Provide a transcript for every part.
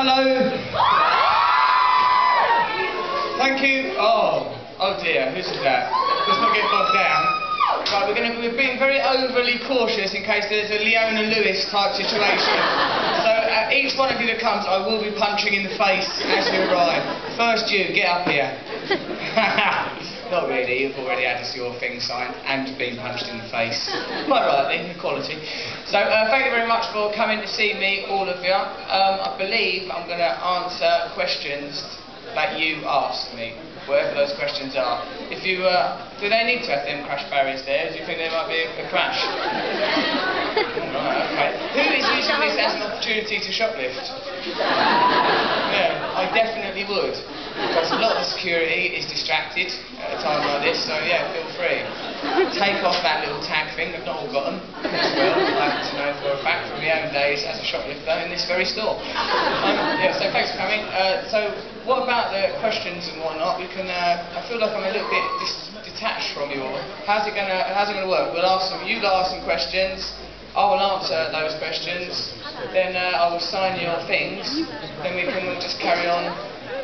Hello. Thank you. Oh dear, who's that? Let's not get bogged down. Right, we're being very overly cautious in case there's a Leona Lewis type situation. So each one of you that comes, I will be punching in the face as you arrive. First you, get up here. Not really, you've already had your thing signed and been punched in the face. Quite rightly, equality. So thank you very much for coming to see me, all of you. I believe I'm going to answer questions that you asked me, whatever those questions are. If you, do they need to have them crash barriers there? Do you think there might be a crash? Right, okay. Who is using this as an opportunity to shoplift? Yeah, I definitely would. Because a lot of the security is distracted at a time like this, so yeah, feel free. Take off that little tag thing, they've not all got them as well. I happen to know for a fact from my own days as a shoplifter in this very store. Yeah, so thanks for coming. So what about the questions and whatnot? We can, I feel like I'm a little bit detached from you all. How's it gonna work? You'll ask some questions, I will answer those questions, then I will sign your things, then we can all just carry on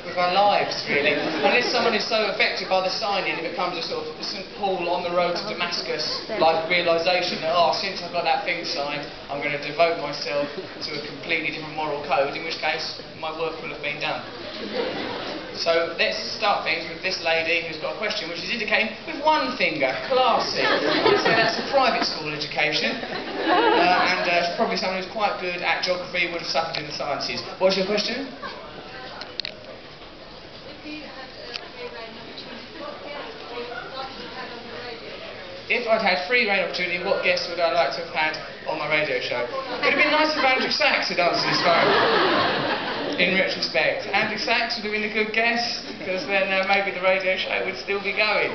with our lives, really. Unless someone is so affected by the signing, it becomes a sort of St. Paul on the road to Damascus like realisation that, since I've got that thing signed, I'm going to devote myself to a completely different moral code, in which case my work will have been done. So let's start things with this lady who's got a question which is indicating with one finger, classy. I'd say that's a private school education, and probably someone who's quite good at geography, would have suffered in the sciences. What's your question? If I'd had free reign opportunity, what guests would I like to have had on my radio show? It would have been nice if Andrew Sachs had answered this phone. In retrospect, Andrew Sachs would have been a good guest, because then maybe the radio show would still be going.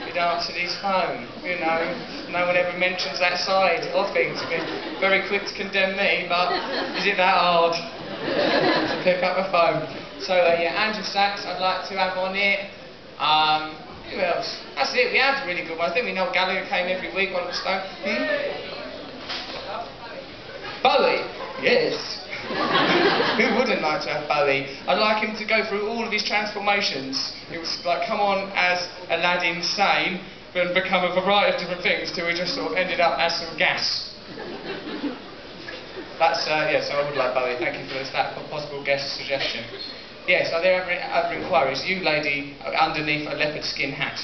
He'd answered his phone, you know. No one ever mentions that side of things. He'd be very quick to condemn me, but is it that hard to pick up a phone? So yeah, Andrew Sachs I'd like to have on here. Who else? That's it, we had really good ones. I think we know Gallagher came every week, one of the Stone. Bowie? Yes. Who wouldn't like to have Bowie? I'd like him to go through all of his transformations. He was like come on as Aladdin sane, and become a variety of different things till he just sort of ended up as some gas. That's, yeah, so I would like Bowie. Thank you for that possible guest suggestion. Yes, are there other inquiries? You lady underneath a leopard skin hat.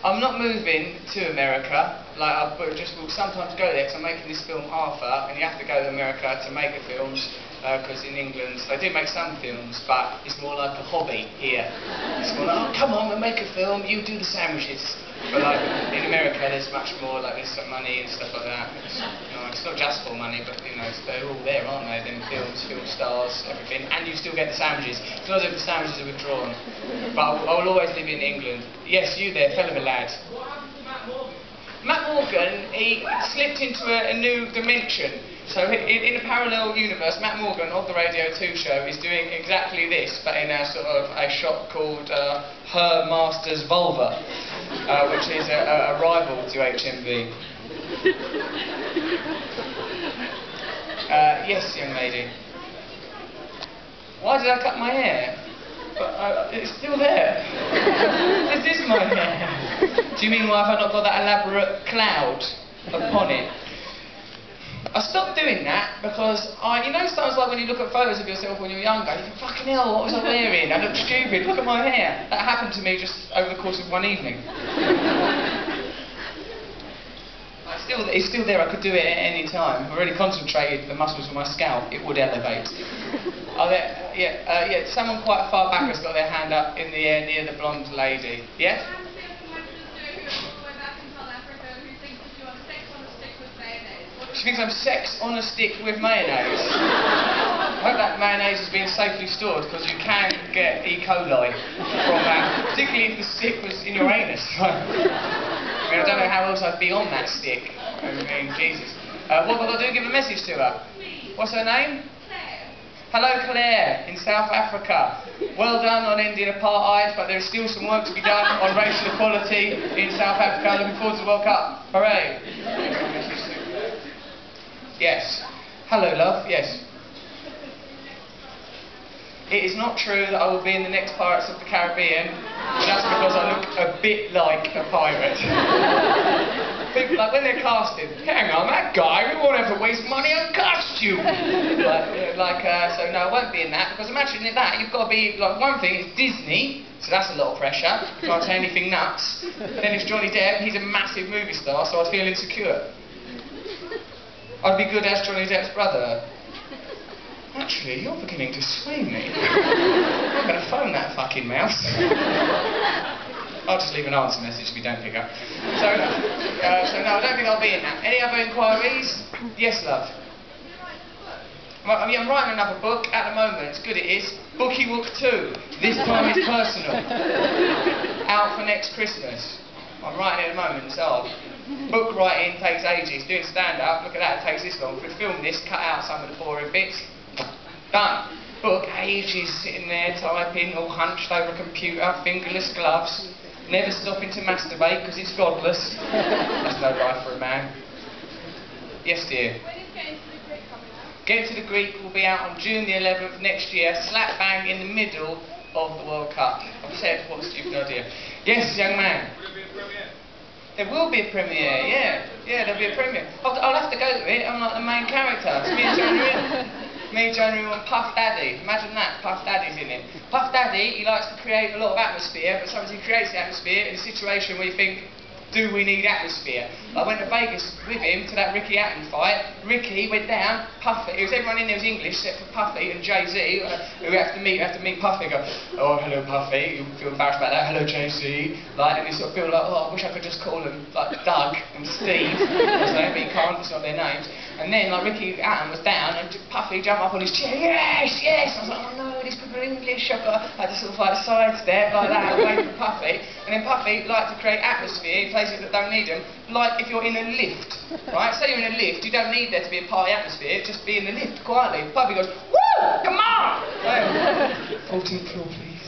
I'm not moving to America. Like I will sometimes go there because I'm making this film Arthur, and you have to go to America to make the films because in England they do make some films, but it's more like a hobby here. It's more like, come on, we'll make a film. You do the sandwiches. But like in America, there's much more like there's some money and stuff like that. It's not just for money, but you know they're all there, aren't they? Then films, film stars, everything, and you still get the sandwiches. It's not as if the sandwiches are withdrawn. But I will always live in England. Yes, you there, fellow lad. Matt Morgan, he slipped into a new dimension. So in a parallel universe, Matt Morgan of the Radio 2 show is doing exactly this, but in a sort of a shop called Her Master's Vulva, which is a rival to HMV. Yes, young lady. Why did I cut my hair? But it's still there. This is my hair. Do you mean why have I not got that elaborate cloud upon it? I stopped doing that because you know sometimes like when you look at photos of yourself when you're younger, you think, fucking hell, what was I wearing? I look stupid, look at my hair. That happened to me just over the course of one evening. It's still there, I could do it at any time. I've already concentrated the muscles of my scalp, it would elevate. Yeah, someone quite far back has got their hand up in the air near the blonde lady. Yeah? She thinks I'm sex on a stick with mayonnaise. I hope that mayonnaise has been safely stored because you can get E. coli from that, particularly if the stick was in your anus. I mean, I don't know how else I'd be on that stick. I mean, Jesus. What have I got to do? Give a message to her. What's her name? Hello Claire, in South Africa. Well done on ending apartheid, but there is still some work to be done on racial equality in South Africa. Looking forward to the World Cup. Hooray! Yes. Hello, love. Yes. It is not true that I will be in the next Pirates of the Caribbean, just because I look a bit like a pirate. People, like when they're casting, hang on, that guy, we won't have to waste money on costume. So no, I won't be in that, because imagine in that, you've got to be, like, one thing, it's Disney, so that's a lot of pressure, can't say anything nuts. Then it's Johnny Depp, he's a massive movie star, so I'd feel insecure. I'd be good as Johnny Depp's brother. Actually, you're beginning to sway me. I'm going to phone that fucking mouse. I'll just leave an answer message if you don't pick up. So no, I don't think I'll be in that. Any other inquiries? Yes, love. I'm writing another book at the moment. It's good, it is. Bookie Wook 2. This time it's personal. Out for next Christmas. I'm writing it at the moment, it's hard. Book writing takes ages. Doing stand-up, look at that, it takes this long. If we film this, cut out some of the boring bits. Done. Book, ages sitting there typing, all hunched over a computer, fingerless gloves, never stopping to masturbate because it's godless. That's no life for a man. Yes, dear. When is Getting to the Greek coming out? Getting to the Greek will be out on June the 11th next year, slap bang in the middle of the World Cup. I've said, what a stupid idea. Yes, young man. Will there be a premiere? There will be a premiere, yeah. Yeah, there'll be a premiere. I'll have to go to it, I'm like the main character. It's me and January. Me, January, and Puff Daddy. Imagine that, Puff Daddy's in it. Puff Daddy, he likes to create a lot of atmosphere, but sometimes he creates the atmosphere in a situation where you think, do we need atmosphere? I went to Vegas with him to that Ricky Hatton fight. Ricky went down, Puffy, it was everyone in there was English except for Puffy and Jay-Z, who we have to meet Puffy and go, oh, hello Puffy, you feel embarrassed about that, hello Jay-Z, like, and you sort of feel like, oh, I wish I could just call them, like, Doug and Steve, but you can't, it's not their names. And then, like, Ricky Hatton was down, and Puffy jumped up on his chair, yes, yes! I was like, oh no, these people are English, I had to sort of like sidestep like that, away from Puffy. And then Puffy liked to create atmosphere in places that don't need them, like if you're in a lift, right? Say you're in a lift, you don't need there to be a party atmosphere, just be in the lift quietly. Puffy goes, woo, come on! 14th floor, please.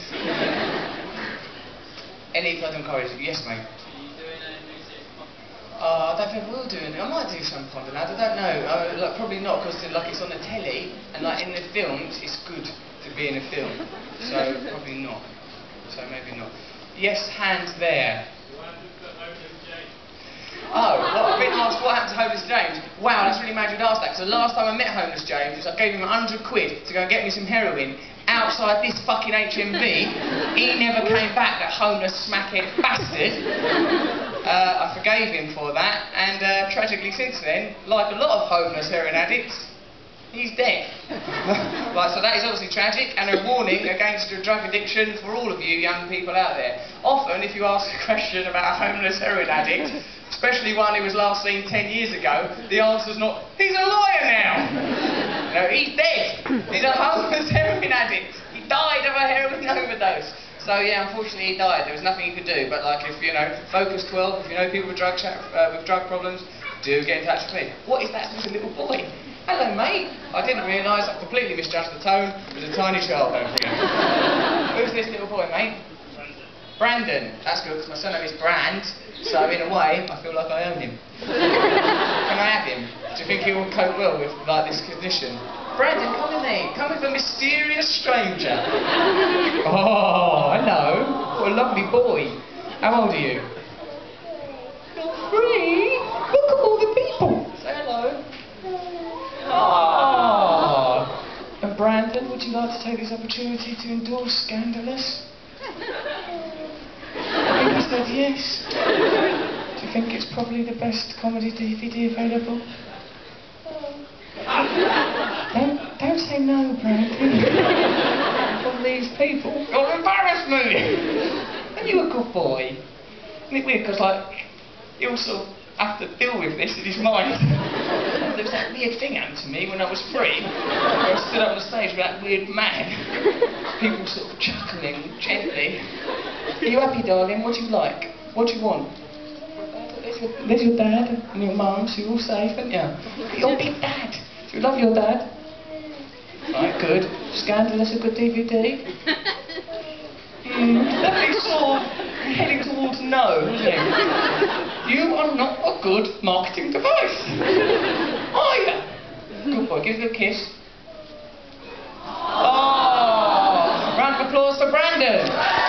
Any further inquiries? Yes, mate. I don't think we'll do anything. I might do some Pond and Lad, I don't know. Like, probably not, because like, it's on the telly, and like in the films, it's good to be in a film. So probably not. So maybe not. Yes, hands there. Oh, well, I've been asked what happened to Homeless James. Wow, that's really mad you'd ask that, because the last time I met Homeless James, I gave him £100 to go and get me some heroin outside this fucking HMV. He never came back, that homeless smackhead bastard. I forgave him for that, and tragically since then, like a lot of homeless heroin addicts, he's dead. Right, so that is obviously tragic, and a warning against drug addiction for all of you young people out there. Often, if you ask a question about a homeless heroin addict, especially one who was last seen 10 years ago, the answer's not, he's a lawyer now! No, he's dead! He's a homeless heroin addict! He died of a heroin overdose! So yeah, unfortunately he died, there was nothing he could do, but like if, you know, Focus 12, if you know people with drug problems, do get in touch with me. What is that with a little boy? Hello mate! I didn't realise, I completely misjudged the tone, there's a tiny child over here. Who's this little boy, mate? Brandon. That's good, because my surname is Brand, so in a way, I feel like I own him. Can I have him? Do you think he will cope well with like this condition? Brandon, come with me. Come with a mysterious stranger. Oh, hello. What a lovely boy. How old are you? You're 3? Look at all the people. Say hello. Ah. And Brandon, would you like to take this opportunity to endorse Scandalous? I think he said yes. Do you think it's probably the best comedy DVD available? Don't say no, Brandon. From these people. You'll embarrass me! And you're a good boy. Isn't it weird, because like, he also have to deal with this in his mind. There was that weird thing happened to me when I was 3. I stood up on the stage with that weird man. People sort of chuckling gently. Are you happy, darling? What do you like? What do you want? There's your dad and your mum, so you're all safe, aren't you? Your big dad. Do you love your dad? Right, good. Scandalous, a good DVD? Definitely sort of heading towards no, isn't it? You are not a good marketing device. Are you? Good boy. Give us a little kiss. Oh! Round of applause for Brandon.